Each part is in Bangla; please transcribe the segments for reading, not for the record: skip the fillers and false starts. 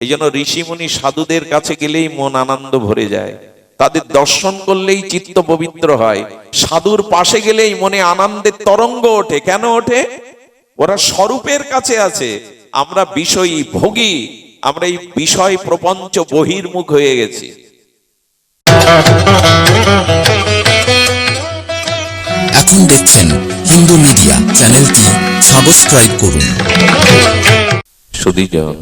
এই জন্য ঋষিমুনি সাধুদের কাছে গেলেই মন আনন্দ ভরে যায়, তাদের দর্শন করলেই চিত্ত পবিত্র হয়, সাধুর পাশে গেলেই মনে আনন্দের তরঙ্গ ওঠে। কেন ওঠে? ওরা স্বরূপের কাছে আছে, আমরা বিষয়ী ভোগী, আমরা এই বিষয় প্রপঞ্চ বহির্মুখ হয়ে গেছি। এখন দেখছেন হিন্দু মিডিয়া চ্যানেলটি সাবস্ক্রাইব করুন। সুধীজন,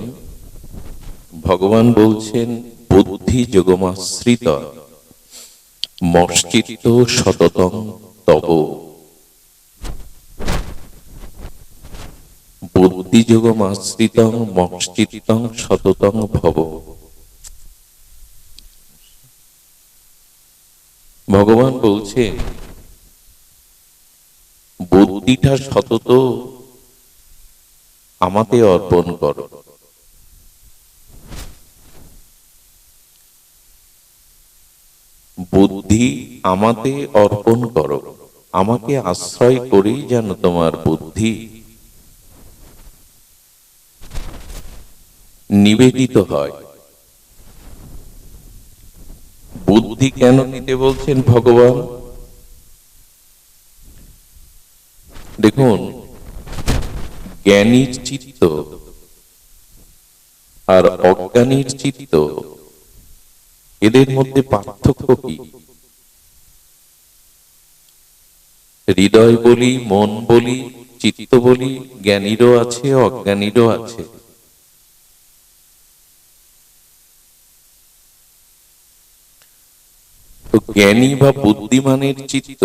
ভগবান বলছেন বুদ্ধি যোগমাশ্রিত মশ্চিত্ত সততং তব। বুদ্ধি যোগমাশ্রিতং মশ্চিত্তং সততং ভব। ভগবান বলছেন বুদ্ধিটা সতত আমাকে অর্পণ করো। বুদ্ধি আমাকে অর্পণ করো, আমাকে আশ্রয় করেই যেন তোমার বুদ্ধি নিবেদিত হয়। বুদ্ধি কেন নিতে বলছেন ভগবান? দেখুন, জ্ঞানীর চিত্ত আর অজ্ঞানীর চিত্ত, এদের মধ্যে পার্থক্য কি? হৃদয় বলি, মন বলি, চিত্ত বলি, জ্ঞানীরও আছে অজ্ঞানীরও আছে। তো জ্ঞানী বা বুদ্ধিমানের চিত্ত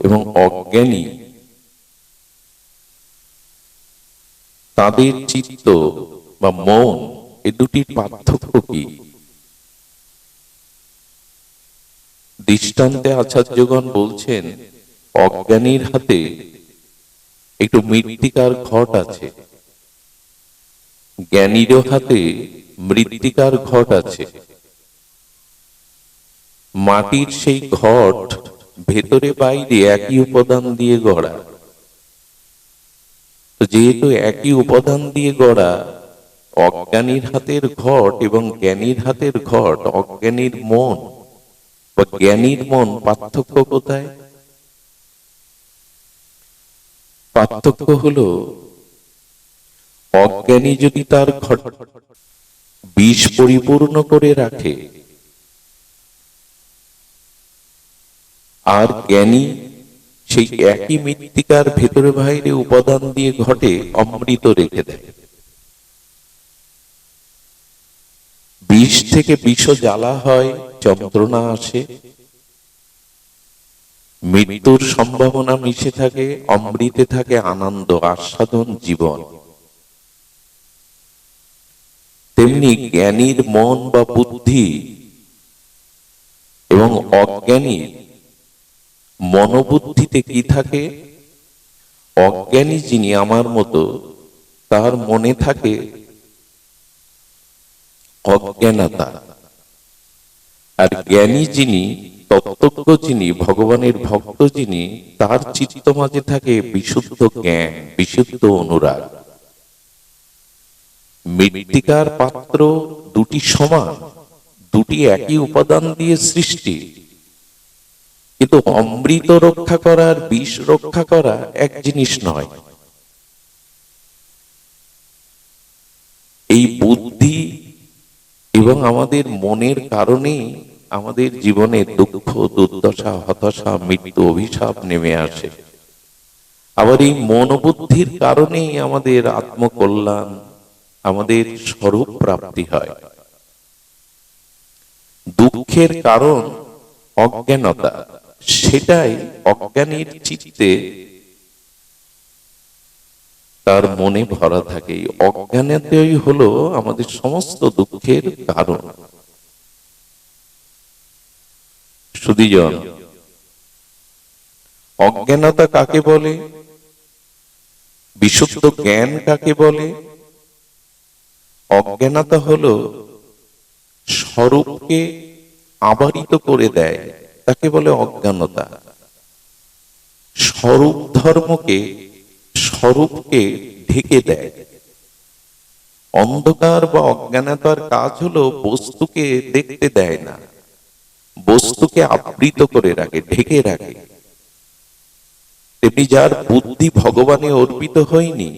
এবং অজ্ঞানী তাদের চিত্ত বা মন, এ দুটির পার্থক্য কি? দৃষ্টান্তে আচার্যগণ বলছেন অজ্ঞানীর হাতে একটু মৃত্তিকার ঘট আছে, জ্ঞানীরও হাতে মৃত্তিকার ঘট আছে। মাটির সেই ঘট ভেতরে বাইরে একই উপাদান দিয়ে গড়া। যেহেতু একই উপাদান দিয়ে গড়া, অজ্ঞানীর হাতের ঘট এবং জ্ঞানীর হাতের ঘট, অজ্ঞানীর মন বা জ্ঞানীর মন, পার্থক্য কোথায়? পার্থক্য হলো অজ্ঞানী যদি তার ঘট বিষ পরিপূর্ণ করে রাখে, আর জ্ঞানী সেই একই মৃত্তিকার ভেতরে বাইরে উপাদান দিয়ে ঘটে অমৃত রেখে দেয়। বিষ থেকে বিষ জ্বালা হয়, যন্ত্রণা আসে, মৃত্যুর সম্ভাবনা মিশে থাকে, অমৃতে থাকে আনন্দ, আস্বাদন, জীবন। তেমনি জ্ঞানীর মন বা বুদ্ধি এবং অজ্ঞানীর মনোবুদ্ধিতে কি থাকে? অজ্ঞানী যিনি আমার মতো, তার মনে থাকে অজ্ঞানতা। আর জ্ঞানী যিনি, তত্ত্বজ্ঞ যিনি, ভগবানের ভক্ত যিনি, তার চিত্ত মাঝে থাকে বিশুদ্ধ জ্ঞান, বিশুদ্ধ অনুরাগ। মৃত্তিকার পাত্র দুটি সমান, দুটি একই উপাদান দিয়ে সৃষ্টি, কিন্তু অমৃত রক্ষা করা আর বিষ রক্ষা করা এক জিনিস নয়। এই বুদ্ধি এবং আমাদের মনের কারণেই আমাদের জীবনে দুঃখ, দুর্দশা, হতাশা, মৃত্যু, অভিশাপ নেমে আসে। আবার এই মনোবুদ্ধির কারণেই আমাদের আত্মকল্যাণ, আমাদের স্বরূপ প্রাপ্তি হয়। দুঃখের কারণ অজ্ঞানতা, সেটাই অজ্ঞানীর চিত্তে তার মনে ভরা থাকে। অজ্ঞানতাই হলো আমাদের সমস্ত দুঃখের কারণ। সুধীজন, অজ্ঞানতা কাকে বলে? বিশুদ্ধ জ্ঞান কাকে বলে? অজ্ঞানতা হলো স্বরূপকে আবরিত করে দেয়, তাকে বলে অজ্ঞানতা। স্বরূপ ধর্মকে, স্বরূপকে ঢেকে দেয়। অন্ধকার বা অজ্ঞানতার কাজ হলো বস্তুকে দেখতে দেয় না, বস্তুকে আবৃত করে রাখে, ঢেকে রাখে। তেমনি যার বুদ্ধি ভগবানে অর্পিত হয়নি,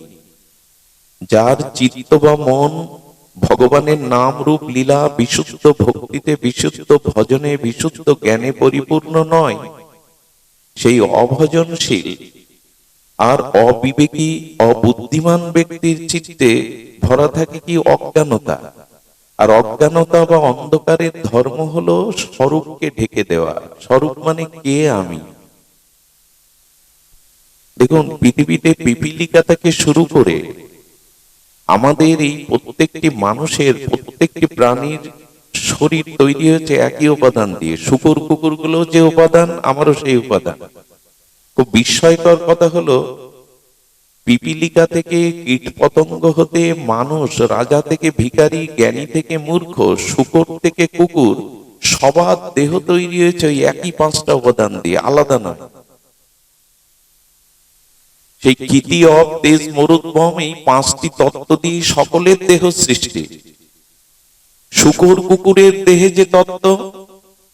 যার চিত্ত বা মন ভগবানের নাম রূপ লীলা বিশুদ্ধ ভক্তিতে, বিশুদ্ধ ভজনে, বিশুদ্ধ জ্ঞানে পরিপূর্ণ নয়, সেই অভজনশীল আর অবিবেকী অবুদ্ধিমান ব্যক্তির চিত্তে ভরা থাকে কি অজ্ঞানতা। আর অজ্ঞানতা বা অন্ধকারের ধর্ম হলো স্বরূপকে ঢেকে দেওয়া। স্বরূপ মানে কে আমি। দেখুন, পৃথিবীতে পিপীলিকা থেকে শুরু করে আমাদের এই প্রত্যেকটি মানুষের, প্রত্যেকটি প্রাণীর শরীর তৈরি হয়েছে একই উপাদান দিয়ে। শুকুর কুকুর গুলো যে উপাদান, আমারও সেই উপাদান। খুব বিস্ময়কর কথা হলো, পিপীলিকা থেকে কীট পতঙ্গ হতে মানুষ, রাজা থেকে ভিখারি, জ্ঞানী থেকে মূর্খ, শূকর থেকে কুকুর, সবার দেহ তৈরি হয়েছে ওই একই 5টা উপাদান দিয়ে, আলাদা নয়। সেই কীতি অব তেজ মরুদ্ভম, এই 5টি তত্ত্ব দিয়ে সকলের দেহ সৃষ্টি। শূকর কুকুরের দেহে যে তত্ত্ব,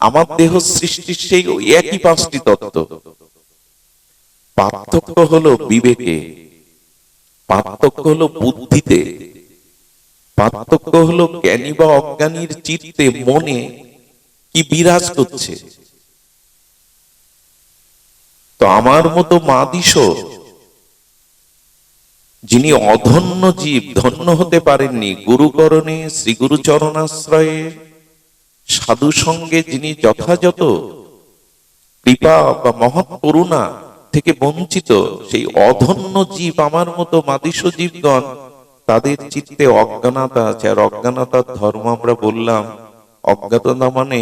আমার দেহ সৃষ্টির সেই একই 5টি তত্ত্ব। পার্থক্য হলো বিবেকে, পার্থক্য হলো বুদ্ধিতে, পার্থক্য হলো জ্ঞানী বা অজ্ঞানীর চিত্তে, মনে কি বিরাজ করছে। তো আমার মতো মাদিস, যিনি অধন্য জীব, ধন্য হতে পারেননি, গুরুকরণে, শ্রী গুরু চরণাশ্রয়ে, সাধু সঙ্গে যিনি যথাযথ কৃপা বা মহৎ করুণা থেকে বঞ্চিত, সেই অধন্য জীব, আমার মতো মাদিস জীবগণ, তাদের চিত্তে অজ্ঞানতা আছে। আর অজ্ঞানতার ধর্ম আমরা বললাম, অজ্ঞাততা মানে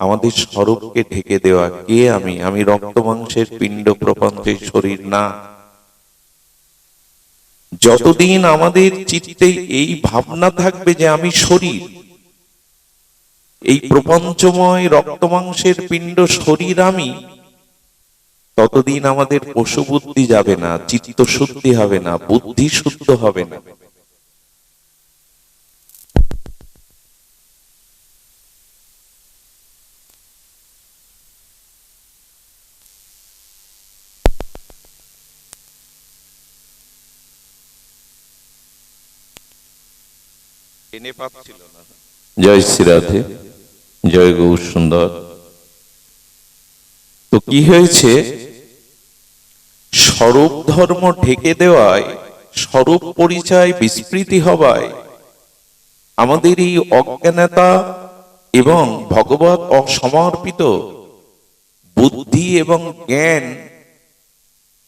আমাদের স্বরূপকে ঢেকে দেওয়া। কে আমি? আমি রক্ত মাংসের পিণ্ড, প্রপঞ্চের শরীর না। যতদিন আমাদের চিত্তে এই ভাবনা থাকবে যে আমি শরীর, এই প্রপঞ্চময় রক্ত মাংসের পিণ্ড শরীর আমি, ততদিন আমাদের পশু বুদ্ধি যাবে না, চিত্ত শুদ্ধি হবে না, বুদ্ধি শুদ্ধ হবে না। জয় শ্রী রাধে, জয় গৌর সুন্দর। তো কি হয়েছে, স্বরূপ ধর্ম ঢেকে দেওয়ায়, স্বরূপ পরিচয় বিস্মৃতি হওয়ায় আমাদের এই অজ্ঞানতা এবং ভগবত অসমর্পিত বুদ্ধি এবং জ্ঞান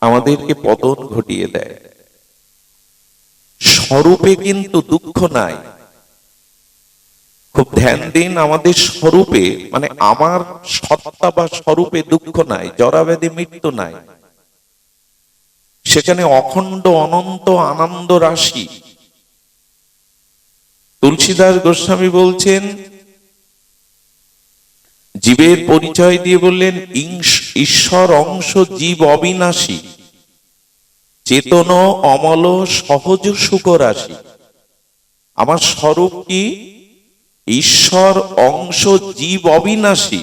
আমাদেরকে পতন ঘটিয়ে দেয়। স্বরূপে কিন্তু দুঃখ নাই। খুব ধ্যান দিন, আমাদের স্বরূপে মানে আমার সত্তা বা স্বরূপে দুঃখ নাই, জরাব্যাধি মৃত্যু নাই। সেখানে অখণ্ড অনন্ত আনন্দ রাশি। তুলসীদাস গোস্বামী বলছেন, জীবের পরিচয় দিয়ে বললেন, ঈশ্বর অংশ জীব অবিনাশী, চেতন অমল সহজ সুখ রাশি। আমার স্বরূপ কি? ঈশ্বর অংশ জীব অবিনাশী,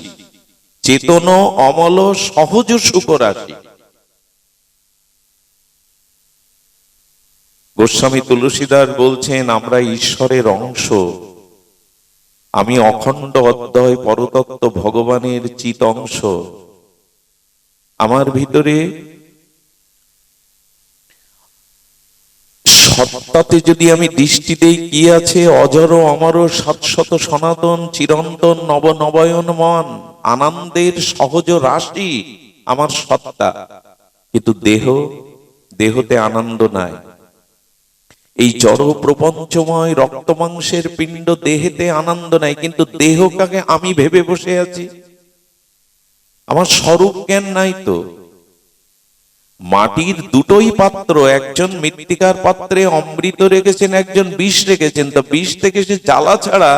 চেতন অমল সহজ সুখ রাশি। গোস্বামী তুলসীদাস বলছেন, আমরা ঈশ্বরের অংশ। আমি অখণ্ড অদ্বয় পরতত্ত্ব ভগবানের চিত অংশ। আমার ভিতরে সত্তাতে যদি আমি দৃষ্টি দেই, কি আছে? অজর অমর শাশ্বত সনাতন চিরন্তন নবনবয়নমন আনন্দের সহজ রাশি আমার সত্তা। কিন্তু দেহতে আনন্দ নাই। এই জড় প্রপঞ্চময় রক্ত মাংসের পিণ্ড, দেহেতে আনন্দ নাই। কিন্তু দেহটাকে আমি ভেবে বসে আছি, আমার স্বরূপ জ্ঞান নাই। তো মাটির দুটোই পাত্র, একজন মৃত্তিকার পাত্রে অমৃত রেখেছেন, একজন বিষ রেখেছেন। তো বিষ থেকে সে জ্বালা ছাড়া,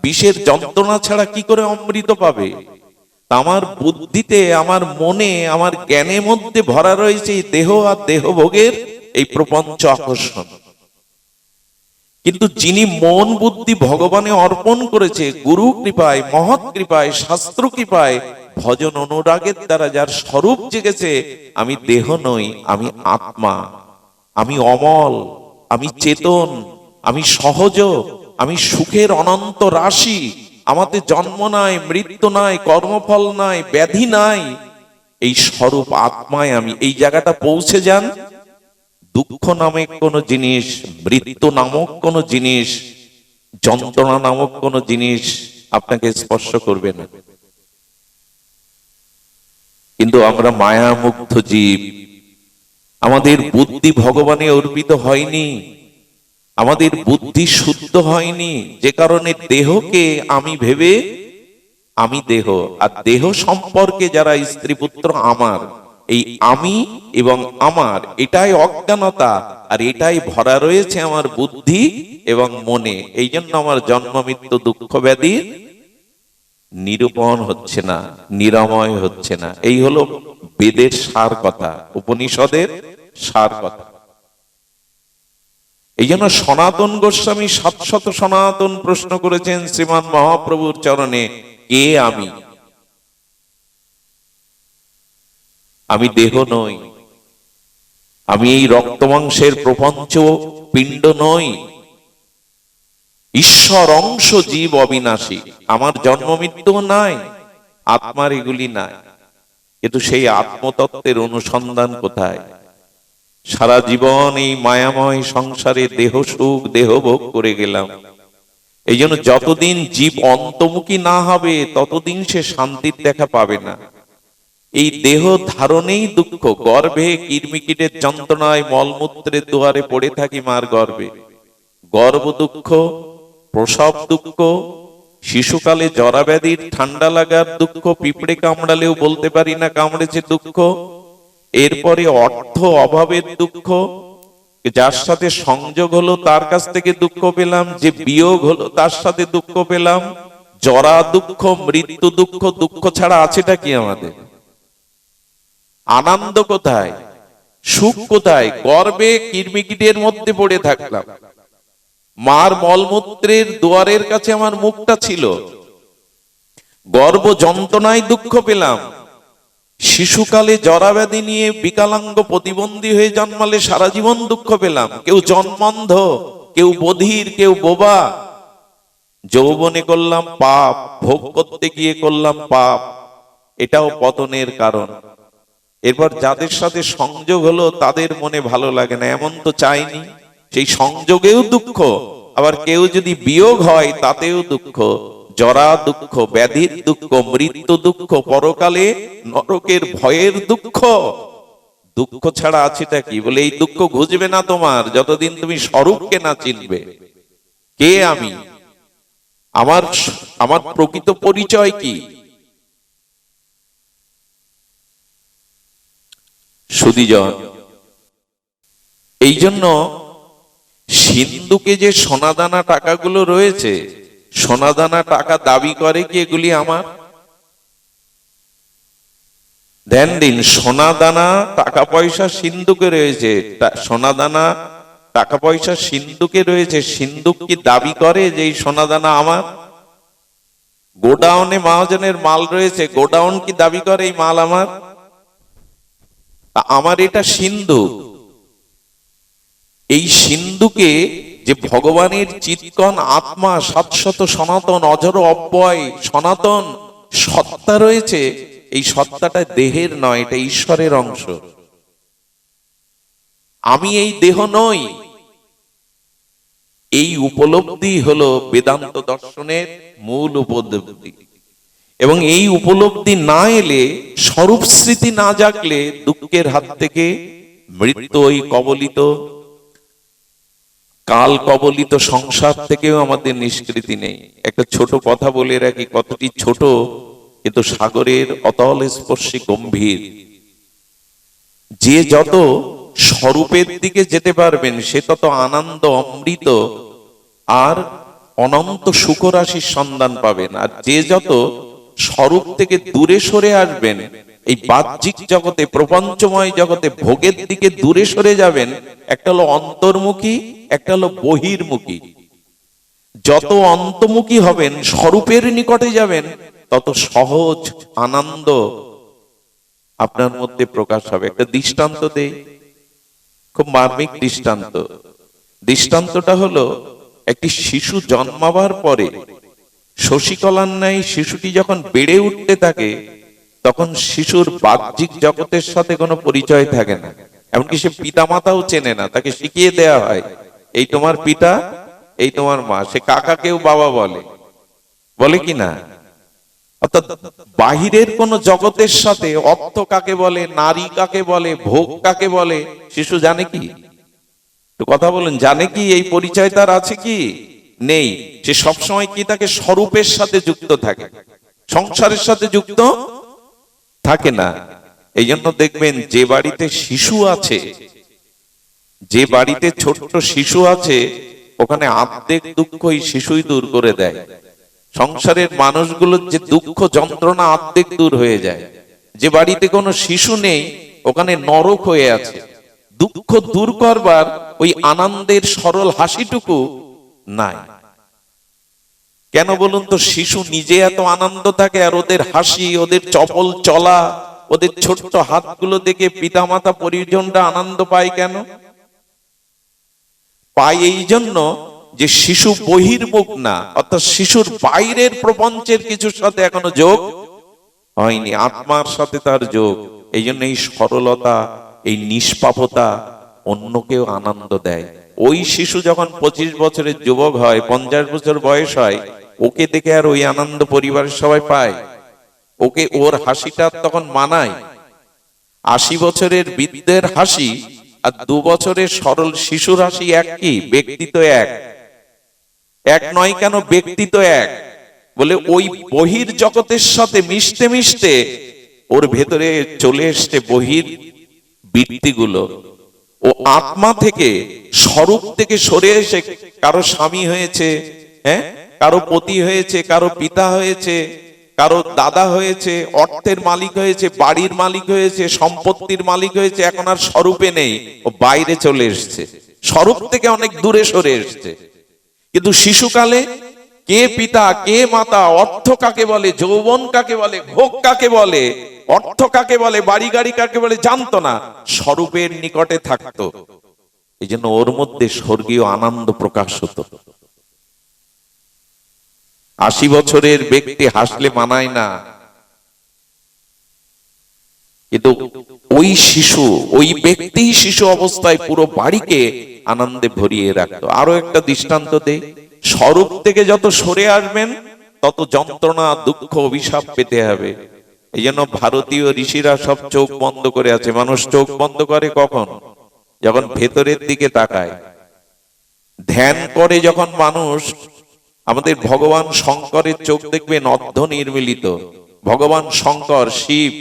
বিষের যন্ত্রণা ছাড়া কি করে অমৃত পাবে? আমার বুদ্ধিতে, আমার মনে, আমার জ্ঞানের মধ্যে ভরা রয়েছে এই দেহ আর দেহভোগের এই প্রপঞ্চ আকর্ষণ। কিন্তু যিনি মন বুদ্ধি ভগবানে অর্পণ করেছে, গুরু কৃপায়, মহৎ কৃপায়, শাস্ত্র কৃপায়, ভজন অনুরাগের দ্বারা যার স্বরূপ জেগেছে, আমি দেহ নই, আমি আত্মা, আমি অমল, আমি চেতন, আমি সহজ, আমি সুখের অনন্ত রাশি, আমাদের জন্ম নাই, মৃত্যু নাই, কর্মফল নাই, ব্যাধি নাই, এই স্বরূপ আত্মায় আমি। এই জায়গাটা পৌঁছে যান, দুঃখ নামক কোন জিনিস, মৃত্যু নামক কোন জিনিস, যন্ত্রণা নামক কোন জিনিস আপনাকে স্পর্শ করবে না। কিন্তু আমরা মায়ামুগ্ধ জীব, আমাদের বুদ্ধি ভগবানে অর্পিত হয়নি, আমাদের বুদ্ধি শুদ্ধ হয়নি, যে কারণে দেহকে আমি ভেবে আমি দেহ, আর দেহ সম্পর্কে যারা স্ত্রী পুত্র আমার, এই আমি এবং আমার এটাই অজ্ঞানতা, আর এটাই ভরা রয়েছে আমার বুদ্ধি এবং মনে। এই জন্য আমার জন্ম মৃত্যু দুঃখ ব্যাধি নিরূপণ হচ্ছে না, নিরাময় হচ্ছে না। এই হলো বেদের সার কথা, উপনিষদের সার কথা। এই জন্য সনাতন গোস্বামী 700 সনাতন প্রশ্ন করেছেন শ্রীমান মহাপ্রভুর চরণে, কে আমি? আমি দেহ নই, আমি এই রক্ত মাংসের প্রপঞ্চ পিণ্ড নই, ঈশ্বর অংশ, জীব অবিনাশী, আমার জন্ম মৃত্যু নাই, আত্মার এগুলি নাই। কিন্তু সেই আত্মতত্ত্বের অনুসন্ধান কোথায়? সারা জীবন এই মায়াময় সংসারে দেহ সুখ, দেহ ভোগ করে গেলাম। এই জন্য যতদিন জীব অন্তর্মুখী না হবে, ততদিন সে শান্তির দেখা পাবে না। এই দেহ ধারণেই দুঃখ, গর্ভে কীর্মিকীটের যন্ত্রণায় মলমূত্রের দুয়ারে পড়ে থাকি মার গর্ভে, গর্ভ দুঃখ, প্রসব দুঃখ, শিশুকালে জরা ব্যাধির ঠান্ডা লাগার দুঃখ, পিঁপড়ে কামড়ালেও বলতে পারি না কামড়েছে দুঃখ, এরপরে অর্থ অভাবের দুঃখ, যার সাথে সংযোগ হলো তার কাছ থেকে দুঃখ পেলাম, যে বিয়োগ হলো তার সাথে দুঃখ পেলাম, জরা দুঃখ, মৃত্যু দুঃখ। দুঃখ ছাড়া আছেটা কি আমাদের? আনন্দ কোথায়? সুখ কোথায়? গর্ভে কীর্মিকীটের মধ্যে পড়ে থাকলাম, মার মলমূত্রের দুয়ারের কাছে আমার মুখটা ছিল, গর্ভ যন্ত্রণায় দুঃখ পেলাম, শিশুকালে জরাব্যাধি নিয়ে বিকলাঙ্গ প্রতিবন্ধী হয়ে জন্মালে সারা জীবন দুঃখ পেলাম, কেউ জন্মান্ধ, কেউ বধির, কেউ বোবা, যৌবনে করলাম পাপ, ভোগ করতে গিয়ে করলাম পাপ, এটাও পতনের কারণ। এরপর যাদের সাথে সংযোগ হলো তাদের মনে ভালো লাগে না, এমন তো চাইনি, সেই সংযোগেও দুঃখ। আবার কেউ যদি বিয়োগ হয় তাতেও দুঃখ, জরা দুঃখ, ব্যাধির দুঃখ, মৃত্যু দুঃখ, পরকালে নরকের ভয়ের দুঃখ। দুঃখ ছাড়া আছেটা কি? বলে এই দুঃখ ঘুচবে না তোমার যতদিন তুমি স্বরূপকে না চিনবে। কে আমি? আমার প্রকৃত পরিচয় কি? সুধীজন, এই জন্য সিন্ধুকে যে সোনাদানা টাকাগুলো রয়েছে, সোনাদানা টাকা দাবি করে কি এগুলি আমার? ধ্যান দিন, সোনাদানা টাকা পয়সা সিন্ধুকে রয়েছে, সোনাদানা টাকা পয়সা সিন্ধুকে রয়েছে, সিন্ধুক কি দাবি করে যে এই সোনাদানা আমার? গোডাউনে মহাজনের মাল রয়েছে, গোডাউন কি দাবি করে এই মাল আমার? আমার এটা সিন্ধু। এই সিন্ধুকে যে ভগবানের চিৎকন আত্মা, 700 সনাতন অজর অব্যয় সনাতন সত্তা রয়েছে, এই সত্তাটা দেহের নয়, এটা ঈশ্বরের অংশ। আমি এই দেহ নই, এই উপলব্ধি হলো বেদান্ত দর্শনের মূল উপলব্ধি। এবং এই উপলব্ধি না এলে, স্বরূপ স্মৃতি না জাগলে, দুঃখের হাত থেকে, মৃত্যু ওই কবলিত কাল কবলিত সংসার থেকেও আমাদের নিষ্কৃতি নেই। একটা ছোট কথা বলে রাখি, কতটি ছোট কিন্তু সাগরের অতল স্পর্শী গম্ভীর। যে যত স্বরূপের দিকে যেতে পারবেন, সে তত আনন্দ, অমৃত আর অনন্ত সুখরাশির সন্ধান পাবেন। আর যে যত স্বরূপ থেকে দূরে সরে আসবেন, এই বাহ্যিক জগতে, প্রপঞ্চময় জগতে ভোগের দিকে দূরে সরে যাবেন। একটা হলো অন্তর্মুখী, একটা হলো বহির্মুখী। যত অন্তর্মুখী হবেন, স্বরূপের নিকটে যাবেন, তত সহজ আনন্দ আপনার মধ্যে প্রকাশ হবে। একটা দৃষ্টান্ত দেই, খুব মার্মিক দৃষ্টান্ত। দৃষ্টান্তটা হলো, একটি শিশু জন্মাবার পরে শশীকলার ন্যায় শিশুটি যখন বেড়ে উঠতে থাকে, তখন শিশুর বাহ্যিক জগতের সাথে কোনো পরিচয় থাকে না। এমনকি সে পিতা মাতাও চেনে না, তাকে শিখিয়ে দেয়া হয় এই তোমার পিতা, এই তোমার মা। সে কাকাকেও বাবা বলে, বলে কি না? অর্থাৎ বাহিরের কোন জগতের সাথে অর্থ কাকে বলে, নারী কাকে বলে, ভোগ কাকে বলে, শিশু জানে কি? তো কথা বলেন, জানে কি? এই পরিচয় তার আছে কি? নেই। সে সবসময় কি তাকে স্বরূপের সাথে যুক্ত থাকে, সংসারের সাথে যুক্ত থাকে না। এই জন্য দেখবেন, যে বাড়িতে শিশু আছে, যে বাড়িতে ছোট্ট শিশু আছে, ওখানে আর্ধেক দুঃখ এই শিশুই দূর করে দেয়। সংসারের মানুষগুলোর যে দুঃখ যন্ত্রণা আর্ধেক দূর হয়ে যায়। যে বাড়িতে কোনো শিশু নেই, ওখানে নরক হয়ে আছে। দুঃখ দূর করবার ওই আনন্দের সরল হাসিটুকু নাই। কেন বলুন তো? শিশু নিজে এত আনন্দ থাকে, আর ওদের হাসি, ওদের চপল চলা, ওদের ছোট্ট হাতগুলো দেখে পিতামাতা পরিজনরা আনন্দ পায়। কেন পায়? এই জন্য যে শিশু বহির্মুখ না, অর্থাৎ শিশুর বাইরের প্রপঞ্চের কিছুর সাথে এখনো যোগ হয়নি, আত্মার সাথে তার যোগ। এই জন্য এই সরলতা, এই নিষ্পাপতা অন্যকেও আনন্দ দেয়। ওই শিশু যখন 25 বছরের যুবক হয়, 50 বছর বয়স হয়, ওকে দেখে আর ওই আনন্দ পরিবারের সবাই পায়? ওকে, ওর হাসিটা তখন মানায়? 80 বছরের বৃদ্ধের হাসি আর 2 বছরের সরল শিশুর হাসি এক কি? ব্যক্তি তো এক, এক নয় কেন? ব্যক্তি তো এক। বলে ওই বহির জগতের সাথে মিশতে মিশতে ওর ভেতরে চলে এসছে বহির বৃত্তিগুলো। ও আত্মা থেকে, স্বরূপ থেকে সরে এসে কারো স্বামী হয়েছে, হ্যাঁ, কারো পতি হয়েছে, কারো পিতা হয়েছে, কারো দাদা হয়েছে, অর্থের মালিক হয়েছে, বাড়ির মালিক হয়েছে, সম্পত্তির মালিক হয়েছে। এখন আর স্বরূপে নেই, ও বাইরে চলে এসছে, স্বরূপ থেকে অনেক দূরে সরে এসছে। কিন্তু শিশুকালে কে পিতা, কে মাতা, অর্থ কাকে বলে, যৌবন কাকে বলে, ভোগ কাকে বলে, অর্থ কাকে বলে, বাড়ি গাড়ি কাকে বলে জানতো না, স্বরূপের নিকটে থাকতো। এই জন্য ওর মধ্যে স্বর্গীয় আনন্দ প্রকাশ হতো। 80 বছরের ব্যক্তি হাসলে মানায় না, কিন্তু ওই শিশু, ওই ব্যক্তি শিশু অবস্থায় পুরো বাড়িকে আনন্দে ভরিয়ে রাখতো। আরো একটা দৃষ্টান্ত দেই, স্বরূপ থেকে যত সরে আসবেন, তত যন্ত্রণা, দুঃখ, অভিশাপ পেতে হবে। এই জন্য ভারতীয় ঋষিরা সব চোখ বন্ধ করে আছে। মানুষ চোখ বন্ধ করে কখন? যখন ভেতরের দিকে তাকায়, ধ্যান করে। যখন মানুষ, আমাদের ভগবান শঙ্করের চোখ দেখবেন অর্ধ নির্মিলিত। ভগবান শঙ্কর, শিব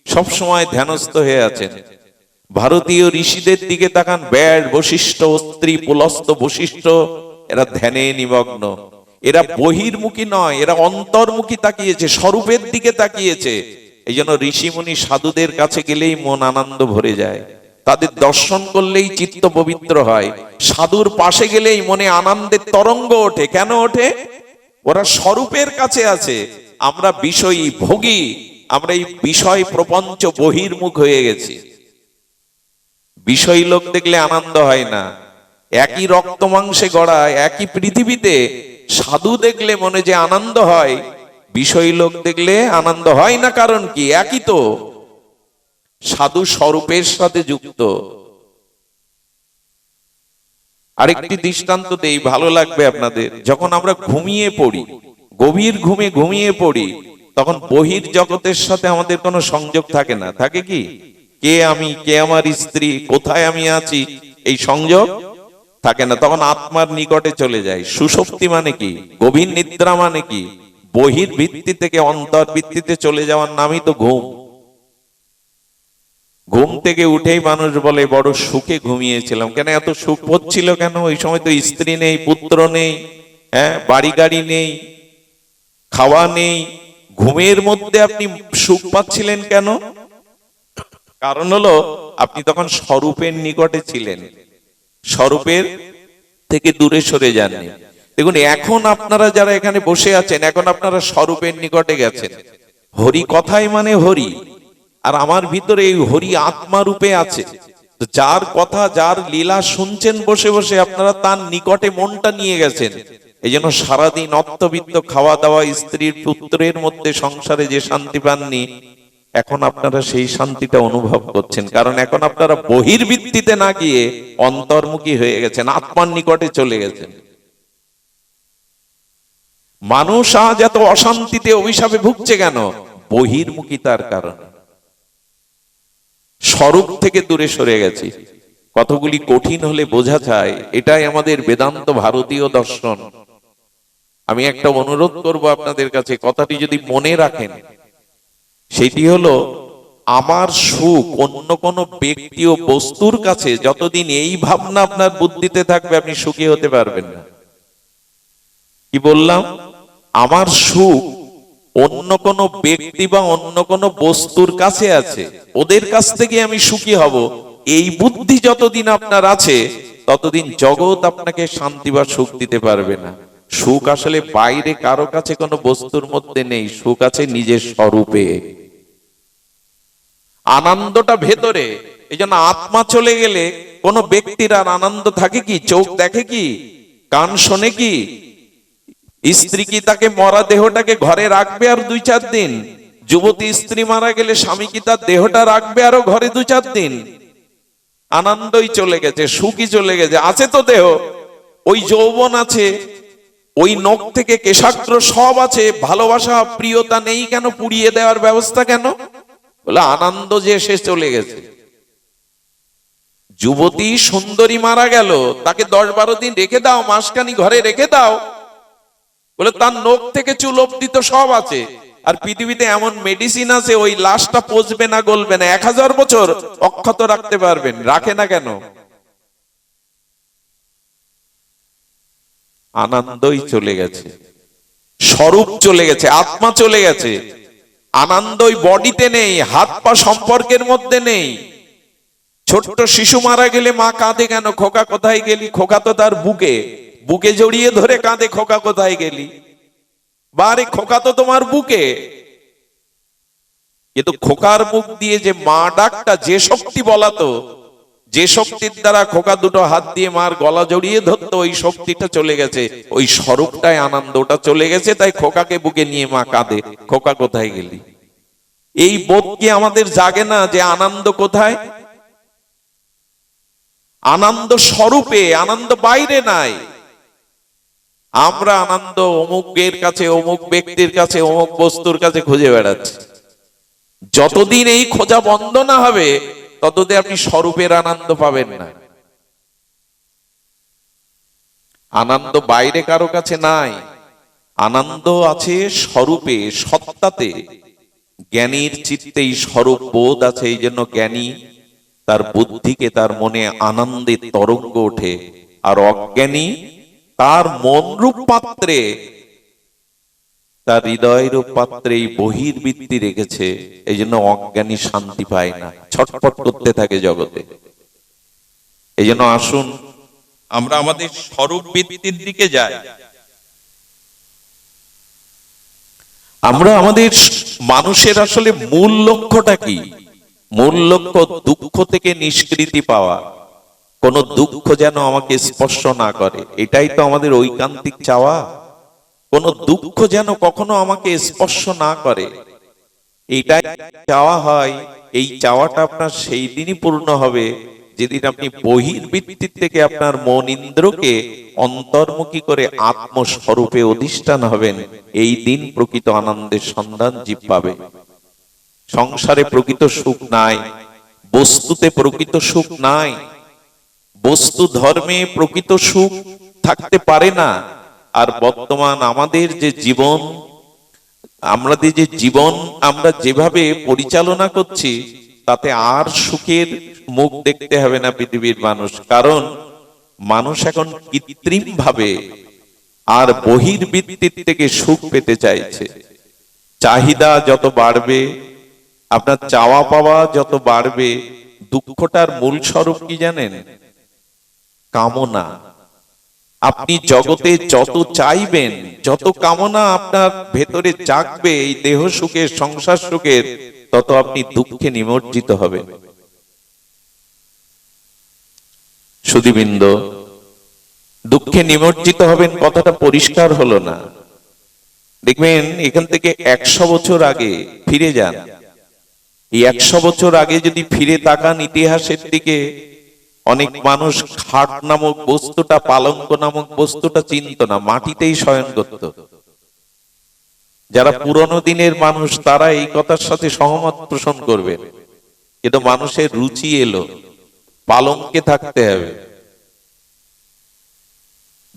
সব সময় ধ্যানস্থ হয়ে আছেন। ভারতীয় ঋষিদের দিকে তাকান, ব্যাস, বশিষ্ঠ, অত্রি, পুলস্ত, বশিষ্ঠ, এরা ধ্যানে নিমগ্ন। এরা বহির্মুখী নয়, এরা অন্তর্মুখী তাকিয়েছে, স্বরূপের দিকে তাকিয়েছে। এই জন্য ঋষিমুনি সাধুদের কাছে গেলেই মন আনন্দ ভরে যায়, তাদের দর্শন করলেই চিত্ত পবিত্র হয়। সাধুর পাশে গেলেই মনে আনন্দের তরঙ্গ ওঠে। কেন ওঠে? ওরা স্বরূপের কাছে আছে। আমরা বিষয়ী, ভোগী, আমরা এই বিষয় প্রপঞ্চ বহির্মুখ হয়ে গেছি। বিষয়ী লোক দেখলে আনন্দ হয় না। একই রক্ত মাংসে গড়া, একই পৃথিবীতে সাধু দেখলে মনে যে আনন্দ হয়, বিষয়ী লোক দেখলে আনন্দ হয় না। কারণ কি? একই তো, সাধু স্বরূপের সাথে যুক্ত। আরেকটি দৃষ্টান্ত দেই, ভালো লাগবে আপনাদের। যখন আমরা ঘুমিয়ে পড়ি, গভীর ঘুমে ঘুমিয়ে পড়ি, তখন বহির জগতের সাথে আমাদের কোনো সংযোগ থাকে না। থাকে কি? কে আমি, কে আমার স্ত্রী, কোথায় আমি আছি, এই সংযোগ থাকে না। তখন আত্মার নিকটে চলে যায়। সুষুপ্তি মানে কি? গভীর নিদ্রা মানে কি? বহির ভিত্তি থেকে অন্তর ভিত্তিতে চলে যাওয়ার নামই তো ঘুম। ঘুম থেকে উঠেই মানুষ বলে বড় সুখে ঘুমিয়েছিলাম। কেন এত সুখ হচ্ছিল কেন? ওই সময় তো স্ত্রী নেই, পুত্র নেই, হ্যাঁ, বাড়ি গাড়ি নেই, খাওয়া নেই, ঘুমের মধ্যে আপনি সুখ পাচ্ছিলেন কেন? কারণ হলো আপনি তখন স্বরূপের নিকটে ছিলেন, স্বরূপের থেকে দূরে সরে যাননি। দেখুন এখন আপনারা যারা এখানে বসে আছেন, এখন আপনারা স্বরূপের নিকটে গেছেন। হরি কথাই মানে হরি, আর আমার ভিতরে এই হরি আত্মা রূপে আছে। তো যার কথা, যার লীলা শুনছেন বসে বসে, আপনারা তার নিকটে মনটা নিয়ে গেছেন। এই জন্য সারাদিন অর্থবিত্ত, খাওয়া দাওয়া, স্ত্রীর পুত্রের মধ্যে সংসারে যে শান্তি পাননি, এখন আপনারা সেই শান্তিটা অনুভব করছেন। কারণ এখন আপনারা বহির্বৃত্তিতে না গিয়ে অন্তর্মুখী হয়ে গেছেন, আত্মার নিকটে চলে গেছেন। মানুষ আজ এত অশান্তিতে, অভিশাপে ভুগছে কেন? বহির্মুখিতার কারণে। স্বরূপ থেকে দূরে সরে গেছি। কতগুলি কঠিন হলে বোঝা যায়, এটাই আমাদের বেদান্ত ভারতীয় দর্শন। আমি একটা অনুরোধ করব আপনাদের কাছে, কথাটি যদি মনে রাখেন, সেটি হলো আমার সুখ অন্য কোন ব্যক্তি ও বস্তুর কাছে যতদিন এই ভাবনা আপনার বুদ্ধিতে থাকবে, আপনি সুখী হতে পারবেন না। কি বললাম? আমার সুখ অন্য কোন ব্যক্তি বা অন্য কোন বস্তুর কাছে আছে, ওদের কাছ থেকে আমি সুখী হব, এই বুদ্ধি যতদিন আপনার আছে, ততদিন জগৎ আপনাকে শান্তি বা সুখ দিতে পারবে না। সুখ আসলে বাইরে কারো কাছে কোনো বস্তুর মধ্যে নেই, সুখ আছে নিজের স্বরূপে। আনন্দটা ভেতরে। এই জন্য আত্মা চলে গেলে কোন ব্যক্তির আর আনন্দ থাকে কি? চোখ দেখে কি? কান শোনে কি? স্ত্রী কি তাকে মরা দেহটাকে ঘরে রাখবে আর 2-4 দিন? যুবতী স্ত্রী মারা গেলে স্বামী কি তার দেহটা রাখবে আরো ঘরে 2-4 দিন? আনন্দই চলে গেছে, সুখই চলে গেছে। আছে তো দেহ, ওই যৌবন আছে, ওই নখ থেকে কেশাগ্র সব আছে, ভালোবাসা প্রিয়তা নেই কেন? পুড়িয়ে দেওয়ার ব্যবস্থা কেন? বলে আনন্দ যে সে চলে গেছে। যুবতী সুন্দরী মারা গেল, তাকে 10-12 দিন রেখে দাও, মাসখানি ঘরে রেখে দাও, বলে তার নখ থেকে চুল অব্দি তো সব আছে। আর পৃথিবীতে এমন মেডিসিন আছে, ওই লাশটা পচবে না, গলবে না, 1000 বছর অক্ষত রাখতে পারবেন। রাখে না কেন? আনন্দই চলে গেছে, স্বরূপ চলে গেছে, আত্মা চলে গেছে। আনন্দই বডিতে নেই, হাত পা সম্পর্কের মধ্যে নেই। ছোট্ট শিশু মারা গেলে মা কাঁদে কেন? খোকা কোথায় গেলি? খোকা তো তার বুকে, বুকে জড়িয়ে ধরে কাঁদে, খোকা কোথায় গেলি? বারে খোকা তো তোমার বুকে। কিন্তু খোকার মুখ দিয়ে যে মা ডাকটা, যে শক্তি বলাতো, যে শক্তির দ্বারা খোকা দুটো হাত দিয়ে মার গলা জড়িয়ে ধরতো, ওই শক্তিটা চলে গেছে, ওই স্বরূপটাই আনন্দটা চলে গেছে। তাই খোকাকে বুকে নিয়ে মা কাঁদে, খোকা কোথায় গেলি? এই বোধ কি আমাদের জাগে না যে আনন্দ কোথায়? আনন্দ স্বরূপে, আনন্দ বাইরে নাই। আমরা আনন্দ অমুকের কাছে, অমুক ব্যক্তির কাছে, অমুক বস্তুর কাছে খুঁজে বেড়াচ্ছি। যতদিন এই খোঁজা বন্ধ না হবে, ততদিন আপনি স্বরূপের আনন্দ পাবেন না। আনন্দ বাইরে কারো কাছে নাই, আনন্দ আছে স্বরূপে, সত্তাতে। জ্ঞানীর চিত্তেই স্বরূপ বোধ আছে, এই জন্য জ্ঞানী তার বুদ্ধিকে, তার মনে আনন্দের তরঙ্গ ওঠে। আর অজ্ঞানী তার মনরূপ পাত্রে, তার হৃদয়রূপ পাত্রে এই বহির্বৃত্তি রেখেছে। এই জন্য অজ্ঞানী শান্তি পায় না, ছটফট করতে থাকে জগতে। এই জন্য আসুন আমরা আমাদের স্বরূপ বৃত্তির দিকে যাই। আমরা আমাদের মানুষের আসলে মূল লক্ষ্যটা কি? মূল লক্ষ্য দুঃখ থেকে নিষ্কৃতি পাওয়া। কোন দুঃখ যেন আমাকে স্পর্শ না করে, এটাই তো আমাদের ঐকান্তিক চাওয়া। কোন দুঃখ যেন কখনো আমাকে স্পর্শ না করে, এইটাই চাওয়া হয়। এই চাওয়াটা আপনার সেই দিনই পূর্ণ হবে যেদিন আপনি বহির্বৃত্তির থেকে আপনার মন ইন্দ্রকে অন্তর্মুখী করে আত্মস্বরূপে অধিষ্ঠান হবেন। এই দিন প্রকৃত আনন্দের সন্ধান জীব পাবে। সংসারে প্রকৃত সুখ নাই, বস্তুতে প্রকৃত সুখ নাই, বস্তু ধর্মে প্রকৃত সুখ থাকতে পারে না। আর বর্তমান আমাদের যে জীবন, আমরা যেভাবে পরিচালনা করছি, তাতে আর সুখের মুখ দেখতে হবে না পৃথিবীর মানুষ। কারণ মানুষ এখন কৃত্রিম ভাবে আর বহির্বৃত্তির থেকে সুখ পেতে চাইছে। চাহিদা যত বাড়বে, আপনার চাওয়া পাওয়া যত বাড়বে, দুঃখটার মূল স্বরূপ কি জানেন? কামনা। আপনি জগতে যত চাইবেন, যত কামনা আপনার ভেতরে জাগবে এই দেহ সুখের, সংসার সুখের, তত আপনি দুঃখে নিমজ্জিত হবেন। সুধীবৃন্দ, দুঃখে নিমজ্জিত হবেন কথাটা পরিষ্কার হলো না। দেখবেন এখান থেকে 100 বছর আগে ফিরে যান, এই 100 বছর আগে যদি ফিরে তাকান ইতিহাসের দিকে, অনেক মানুষ খাট নামক বস্তুটা, পালঙ্ক নামক বস্তুটা চিনত না, মাটিতেই শয়ন করত। যারা পুরনো দিনের মানুষ তারা এই কথার সাথে সহমত পোষণ করবেন, কিন্তু মানুষের রুচি এলো পালঙ্কে থাকতে হবে।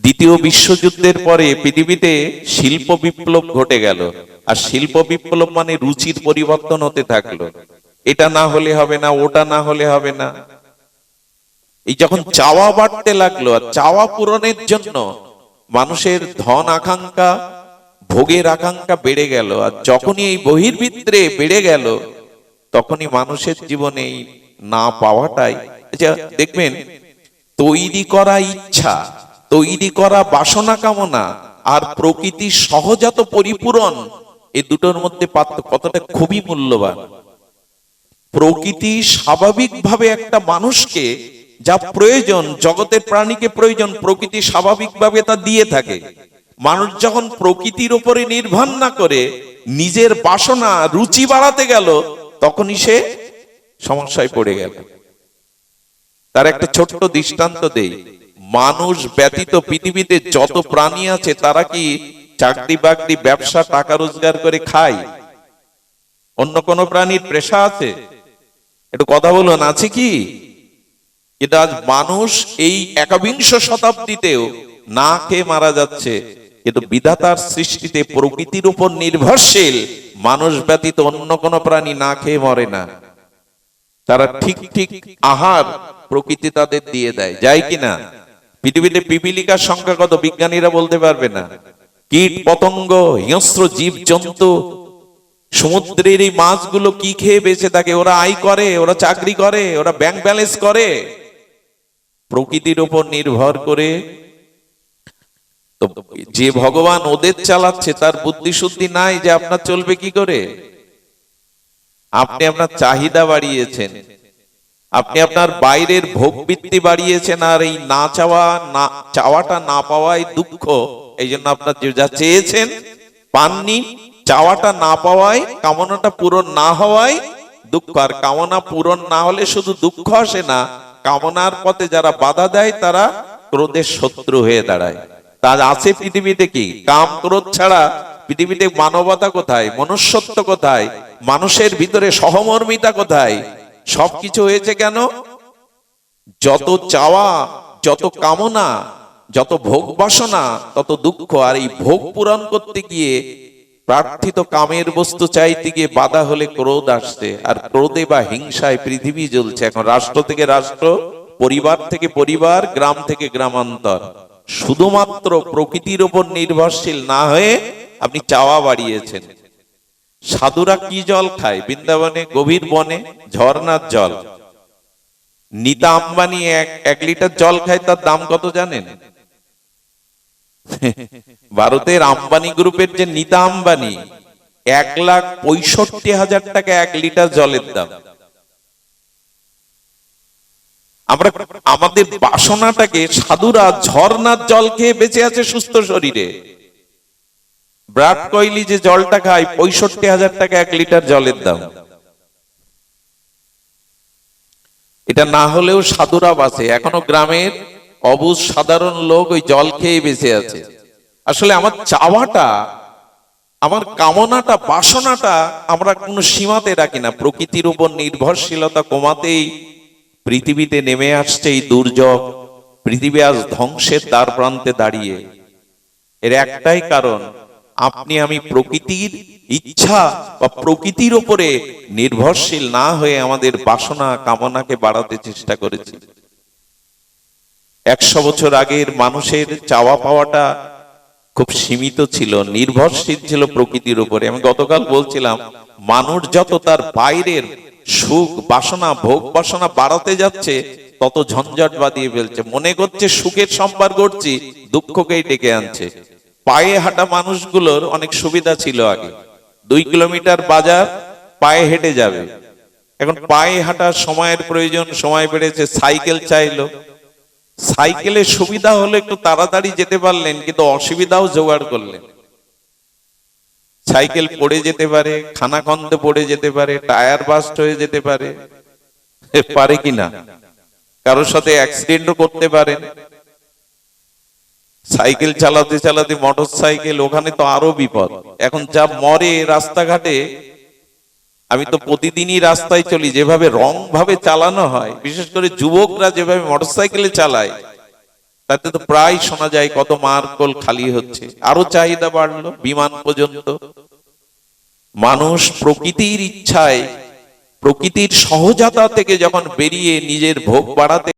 দ্বিতীয় বিশ্বযুদ্ধের পরে পৃথিবীতে শিল্প বিপ্লব ঘটে গেল, আর শিল্প বিপ্লব মানে রুচির পরিবর্তন হতে থাকলো। এটা না হলে হবে না, ওটা না হলে হবে না। এই যখন চাওয়া বাড়তে লাগলো, আর চাওয়া পূরণের জন্য মানুষের ধন আকাঙ্ক্ষা, ভোগের আকাঙ্ক্ষা বেড়ে গেল, আর যখনই এই বহির্বিত্রে বেড়ে গেল, তখনই মানুষের জীবনে এই না পাওয়াটাই, দেখবেন তৈরি করা ইচ্ছা, তৈরি করা বাসনা কামনা আর প্রকৃতির সহজাত পরিপূরণ, এই দুটোর মধ্যে পার্থক্য কতটা খুবই মূল্যবান। প্রকৃতি স্বাভাবিকভাবে একটা মানুষকে যা প্রয়োজন, জগতের প্রাণীকে প্রয়োজন, প্রকৃতি স্বাভাবিকভাবে তা দিয়ে থাকে। মানুষ যখন প্রকৃতির উপরে নির্ভর না করে নিজের বাসনা রুচি বাড়াতে গেল, তখনই সে সমস্যায় পড়ে গেল। তার একটা ছোট্ট দৃষ্টান্ত দেই। মানুষ ব্যতীত পৃথিবীতে যত প্রাণী আছে তারা কি চাকরি বাকরি, ব্যবসা, টাকা রোজগার করে খায়? অন্য কোন প্রাণীর পেশা আছে? একটু কথা বলুন, আছে কি? কিন্তু আজ মানুষ এই 21 শতাব্দীতেও না খেয়ে মারা যাচ্ছে। কিন্তু বিধাতার সৃষ্টিতে প্রকৃতির উপর নির্ভরশীল মানুষ ব্যতীত অন্য কোন প্রাণী না খেয়ে মরে না। তারা ঠিক ঠিক আহার প্রকৃতি তাদের দিয়ে দেয়, যায় কিনা? পৃথিবীতে পিপিলিকার সংখ্যা কত বিজ্ঞানীরা বলতে পারবে না। কীট পতঙ্গ, হিংস্র জীব জন্তু, সমুদ্রের এই মাছগুলো কি খেয়ে বেঁচে থাকে? ওরা আয় করে, ওরা চাকরি করে, ওরা ব্যাংক ব্যালেন্স করে প্রকৃতির উপর নির্ভর করে। তো যে ভগবান ওদের চালাচ্ছে তার বুদ্ধি শুদ্ধি নাই যে আপনার চলবে কি করে। আপনি আপনার চাহিদা বাড়িয়েছেন, আপনি আপনার বাইরের ভোগবৃত্তি বাড়িয়েছেন, আর এই না চাওয়া, না চাওয়াটা না পাওয়াই দুঃখ। এই জন্য আপনার যা চেয়েছেন পাননি, চাওয়াটা না পাওয়ায়, কামনাটা পূরণ না হওয়ায় দুঃখ। আর কামনা পূরণ না হলে শুধু দুঃখ আসে না, কামনার পথে যারা বাধা দেয় তারা ক্রোধের শত্রু হয়ে দাঁড়ায়। তা আছে পৃথিবীতে কি? কাম ক্রোধ ছাড়া পৃথিবীতে মানবতা কোথায়? মনুষ্যত্ব কোথায়? মানুষের ভিতরে সহমর্মিতা কোথায়? সবকিছু হয়েছে কেন? যত চাওয়া, যত কামনা, যত ভোগ বাসনা, তত দুঃখ। আর এই ভোগ পূরণ করতে গিয়ে, প্রার্থিত কামের বস্তু চাইতে গিয়ে বাধা হলে ক্রোধ আসছে, আর ক্রোধে বা হিংসায় পৃথিবী জ্বলছে। এখন রাষ্ট্র থেকে রাষ্ট্র, পরিবার থেকে পরিবার, গ্রাম থেকে গ্রামান্তর। শুধুমাত্র প্রকৃতির উপর নির্ভরশীল না হয়ে আপনি চাওয়া বাড়িয়েছেন। সাধুরা কি জল খায়? বৃন্দাবনে গভীর বনে ঝর্ণার জল। নীতা আম্বানি এক লিটার জল খায়, তার দাম কত জানেন? ভারতের আম্বানি গ্রুপের যে নীতা আম্বানি, 1,65,000 টাকা 1 লিটার জলের দাম। আমরা আমাদের বাসনাটাকে, সাধুরা ঝর্ণার জল খেয়ে বেঁচে আছে সুস্থ শরীরে। বিরাট কোহলি যে জলটা খায়, 65,000 টাকা 1 লিটার জলের দাম। এটা না হলেও সাধুরা বাঁচে। এখনো গ্রামের অবুঝ সাধারণ লোক ওই জল খেয়ে বেঁচে আছে। আসলে আমার চাওয়াটা, আমার কামনাটা, বাসনাটা আমরা কোনো সীমাতে রাখি না। প্রকৃতির উপর নির্ভরশীলতা কমাতেই পৃথিবীতে নেমে আসছে এই দুর্যোগ। পৃথিবী আজ ধ্বংসের দ্বার প্রান্তে দাঁড়িয়ে। এর একটাই কারণ, আপনি আমি প্রকৃতির ইচ্ছা বা প্রকৃতির উপরে নির্ভরশীল না হয়ে আমাদের বাসনা কামনাকে বাড়াতে চেষ্টা করেছি। 100 বছর আগের মানুষের চাওয়া পাওয়াটা খুব সীমিত ছিল, নির্ভরশীল ছিল প্রকৃতির উপরে। আমি গতকাল বলছিলাম, মানুষ যত তার বাইরের সুখ বাসনা ভোগ বাসনা বাড়াতে যাচ্ছে, তত ঝঞ্ঝট বাঁধিয়ে ফেলছে। মনে করছে সুখের সম্ভার করছি, দুঃখকেই ডেকে আনছে। পায়ে হাঁটা মানুষগুলোর অনেক সুবিধা ছিল আগে, 2 কিলোমিটার বাজার পায়ে হেঁটে যাবে। এখন পায়ে হাঁটার সময়ের প্রয়োজন, সময় বেড়েছে, সাইকেল চাইলো। সাইকেলের সুবিধা হলো একটু তাড়াতাড়ি যেতে পারলেন, কিন্তু অসুবিধাও জোগাড় করলেন। সাইকেল পড়ে যেতে পারে, খানাখন্দে পড়ে যেতে পারে, টায়ার বাস্ট হয়ে যেতে পারে, পারে কিনা, কারোর সাথে অ্যাক্সিডেন্টও করতে পারেন। সাইকেল চালাতে চালাতে মোটর সাইকেল, ওখানে তো আরো বিপদ। এখন যা মরে রাস্তাঘাটে, আমি তো প্রতিদিনই রাস্তায় চলি, যেভাবে রং ভাবে চালানো হয়, বিশেষ করে যুবকরা যেভাবে মোটরসাইকেলে চালায়, তাতে তো প্রায় শোনা যায় কত মার্কল খালি হচ্ছে। আরো চাহিদা বাড়লো, বিমান পর্যন্ত। মানুষ প্রকৃতির ইচ্ছায়, প্রকৃতির সহজাতা থেকে যখন বেরিয়ে নিজের ভোগ বাড়াতে